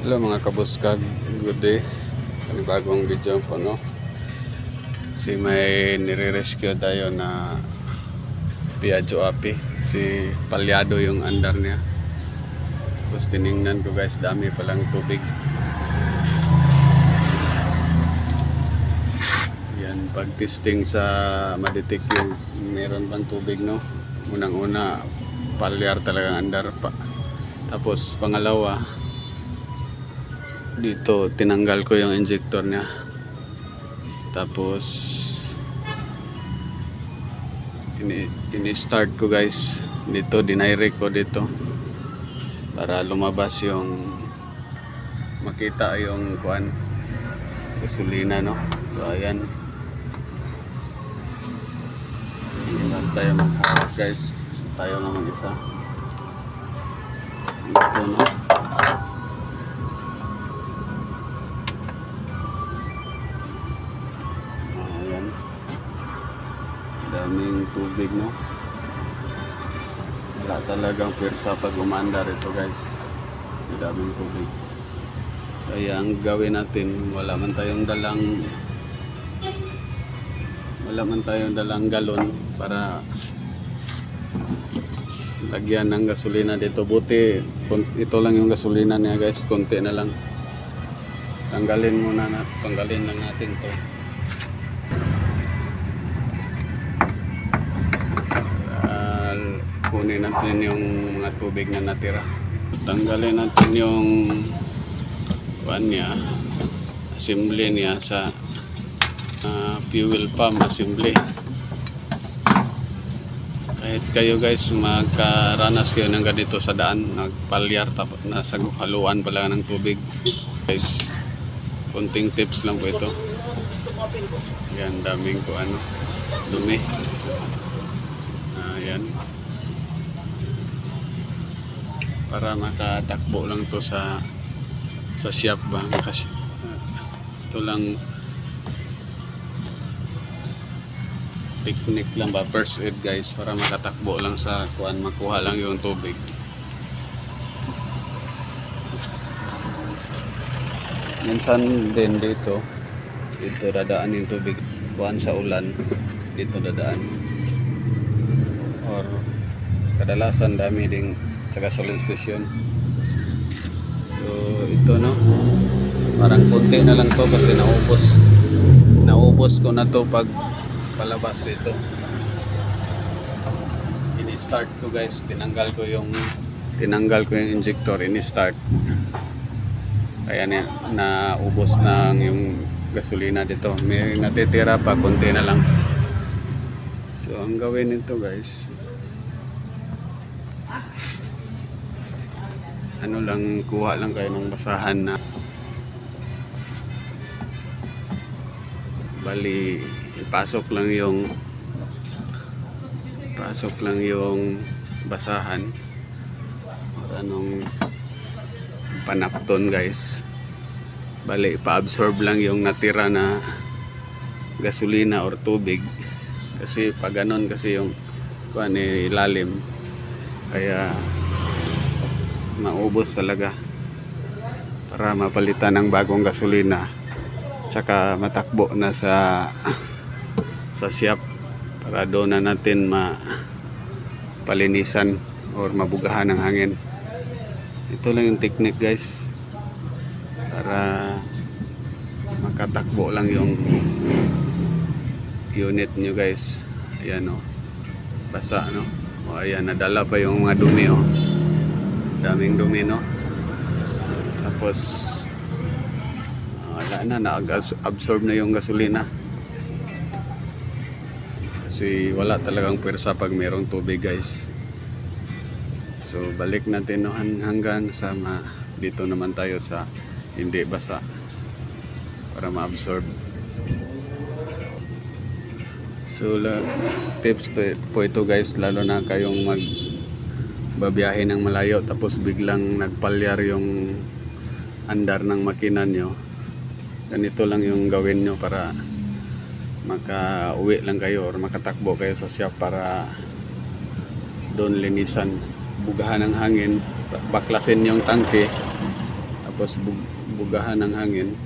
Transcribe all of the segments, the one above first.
Hello mga kabuskag, good day. Panibagong video po, no? Si may nire-rescue tayo na Piaggio Api. Si Palyado yung andar niya. Tapos tiningnan ko guys, dami palang tubig. Yan, pag testing sa madetect yung meron bang tubig, no? Unang-una, palyar talagang andar pa. Tapos pangalawa, dito tinanggal ko yung injector niya, tapos ini-start ko guys dito, dinirect ko dito para lumabas yung makita yung kuan gasolina, no? So ayan, hindi lang tayo magharap guys, tayo naman isa dito, no? Daming tubig, no? Wala talagang pwersa pag umandar ito guys, sa daming tubig. Kaya ang gawin natin, wala man tayong dalang galon para lagyan ng gasolina dito. Buti ito lang yung gasolina niya guys, konti na lang. Tanggalin lang natin to. Kunin natin yung mga tubig na natira. Tanggalin natin yung assembly niya sa fuel pump assembly. Kahit kayo guys magkaranas kayo ng ganito sa daan, nagpalyar tapos nasa haluan pala ng tubig guys, konting tips lang po ito. Yan, daming dumi. Ayan, para makatakbo lang to sa shop ba, ito lang picnic lang ba, first aid guys, para makatakbo lang sa kuan, makuha lang yung tubig. Minsan din dito dadaan yung tubig kuan sa ulan, dito dadaan, or kadalasan dami ding sa gasoline station. So ito, no, parang konti na lang to kasi naubos ko na to pag palabas ito. Ini-start ko guys, tinanggal ko yung injector, ini-start, kaya naubos na yung gasolina dito. May natitira pa, konti na lang. So ang gawin nito guys, kuha lang kayo ng basahan na bali, ipasok lang yung basahan, panapton guys. Bali, ipa-absorb lang yung natira na gasolina or tubig, kasi pag ganon kasi yung ilalim, kaya maubos talaga, para mapalitan ng bagong gasolina, tsaka matakbo na sa shop, para doon na natin mapalinisan or mabugahan ng hangin. Ito lang yung technique guys, para makatakbo lang yung unit nyo guys. Ayan, o, basa, no? O ayan, nadala pa yung mga dumi, o, daming dumi, no? Tapos wala na, na-absorb na yung gasolina, kasi wala talagang pwersa pag mayroong tubig guys. So balik natin, no, hanggang sa dito naman tayo sa hindi basa, para ma-absorb. So tips po ito guys, lalo na kayong babiyahe ng malayo tapos biglang nagpalyar yung andar ng makina nyo. Ganito lang yung gawin nyo para makauwi lang kayo or makatakbo kayo sa shop, para doon linisan, bugahan ng hangin, baklasin yung tangke, tapos tapos bugahan ng hangin.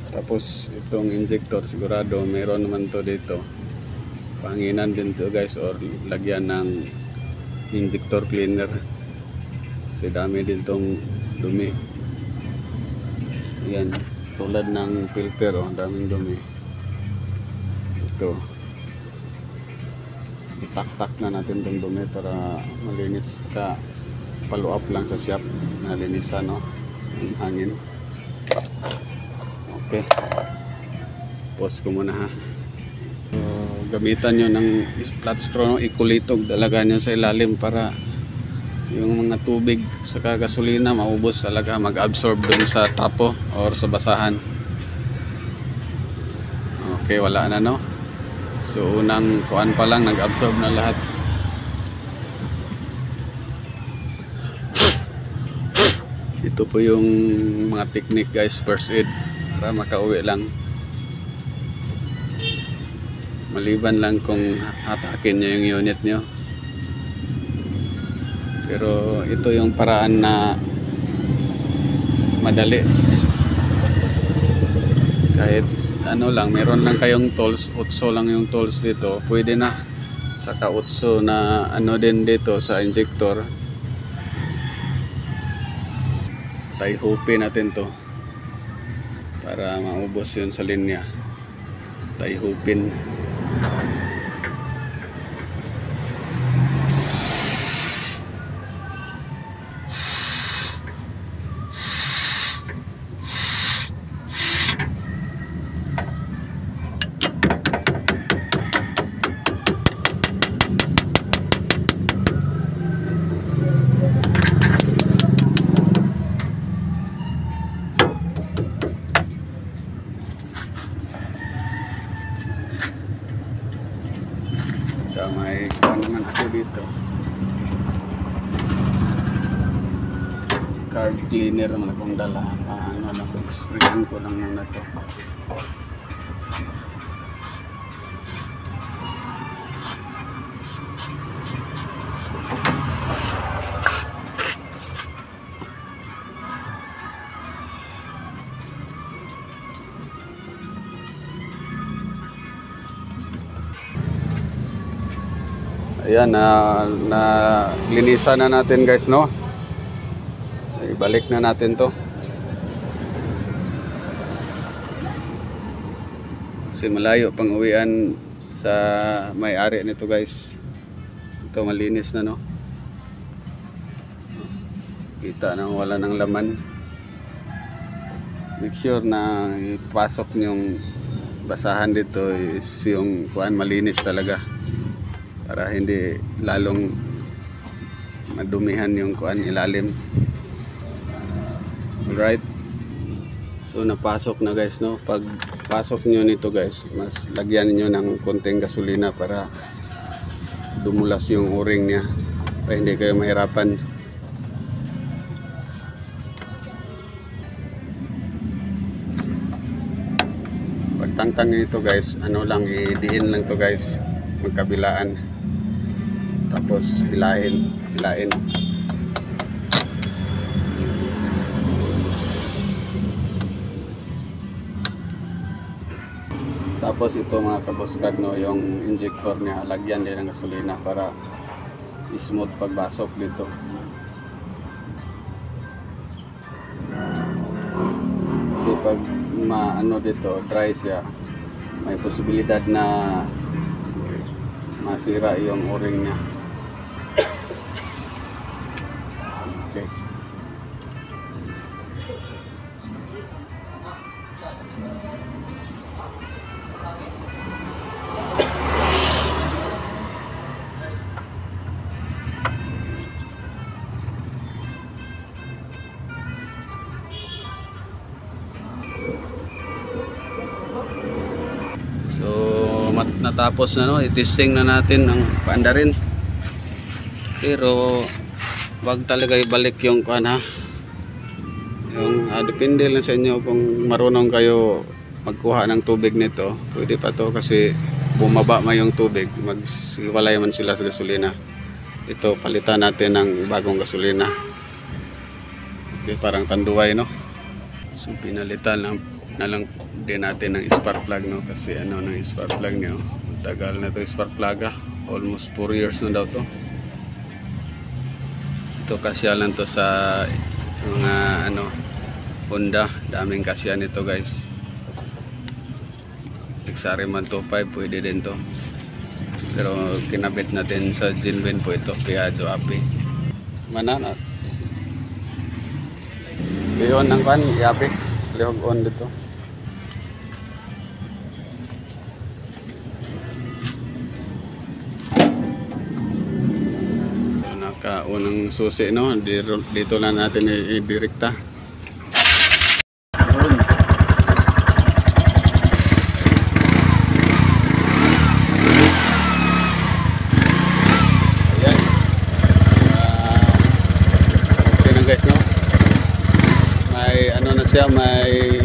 Tapos itong injector sigurado meron naman to dito, panginan din to guys, or lagyan ng injector cleaner kasi dami din tong dumi. Yan, tulad ng filter, oh, daming dumi. Ito, itak-tak na natin tong dumi para malinis. Follow up lang sa shop na linisan, no, ang hangin. Okay, pause ko muna ha. So, gamitan nyo ng flat screw, no? Ikulitog talaga nyo sa ilalim para yung mga tubig sa gasolina maubos talaga, mag-absorb dun sa tapo or sa basahan. Okay, wala na, no? So unang kuan pa lang nag-absorb na lahat. Ito po yung mga technique guys, first aid para makauwi lang. Maliban lang kung hatakin nyo yung unit nyo. Pero ito yung paraan na madali. Kahit ano lang, meron lang kayong tools, 8 lang yung tools dito, pwede na. Saka 8 na ano din dito sa injector. Taihupin natin to para maubos yun sa linya. Taihupin. May kuha naman ako dito, card cleaner naman akong dala. Ano lang, sprayan ko lang muna to. Ayan, na linisan na natin guys, no? Ibalik na natin to kasi malayo pang uwian sa may-ari nito guys. Ito malinis na, no? Kita na wala ng laman. Make sure na ipasok yung basahan dito is yung kuan malinis talaga, para hindi lalong madumihan yung kuan ilalim. Alright, so napasok na guys, no? Pag pasok nyo nito guys, mas lagyan nyo ng konting gasolina para dumulas yung o-ring nya, para hindi kayo mahirapan. Pagtangtang nito guys, ano lang, idiin lang to guys, magkabilaan. Tapos hilahin. Tapos ito mga kabuskad, no, yung injector niya, lagyan din ng gasolina para smooth pagbasok dito. Kasi pag maano dito, dry siya, may posibilidad na masira yung o-ring niya. Okay. So natapos na, no, i-testing na natin ang paanda rin. Pero wag talaga ibalik yung kuan, ha. Yung depende lang sa inyo kung marunong kayo magkuha ng tubig nito. Pwede pa to kasi bumaba man yung tubig, magsiwalay man sila sa gasolina. Ito palitan natin ng bagong gasolina. Okay, parang tanduay, no? So pinalitan lang na lang din natin ng spark plug, no? Kasi ano ng spark plug niyo, tagal na to spark plug, almost 4 years na daw to. Ito kasya lang to sa mga ano Honda, daming kasya nito guys. Xari man 25 pwede din to, pero kinabit natin sa Jinwen po ito, Piaggio Api mananat. I-on ng kan, i-api lihog on dito. Nakaunang susi, no? Dito na natin i-direkta. Yun. Ayan. Okay na guys, no? May ano na siya, may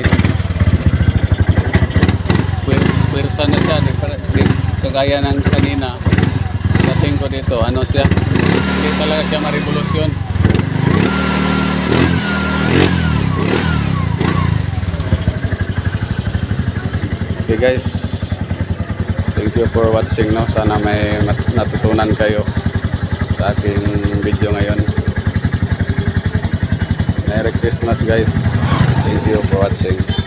pwersa na siya, so gaya ng kanina dating ko dito, ano siya, hindi talaga siya ma-revolusyon. Okay guys, thank you for watching, no? Sana may natutunan kayo sa aking video ngayon. Merry Christmas guys, thank you for watching.